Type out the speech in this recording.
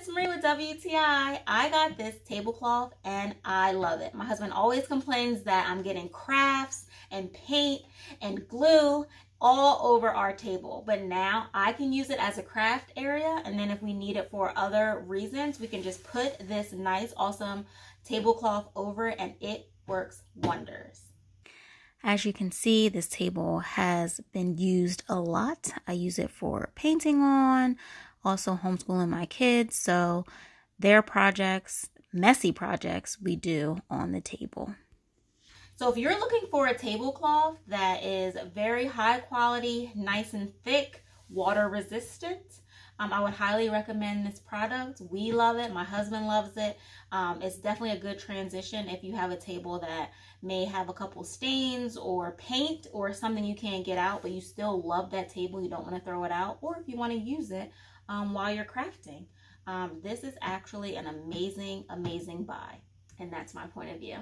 it's Marie with WTI. I got this tablecloth and I love it. My husband always complains that I'm getting crafts and paint and glue all over our table, but now I can use it as a craft area, and then if we need it for other reasons, we can just put this nice, awesome tablecloth over it and it works wonders. As you can see, this table has been used a lot. I use it for painting on, also homeschooling my kids, so their projects, messy projects, we do on the table. So if you're looking for a tablecloth that is very high quality, nice and thick, water resistant, I would highly recommend this product. We love it. My husband loves it. It's definitely a good transition if you have a table that may have a couple stains or paint or something you can't get out, but you still love that table. You don't want to throw it out, or if you want to use it while you're crafting. This is actually an amazing, amazing buy. And that's my point of view.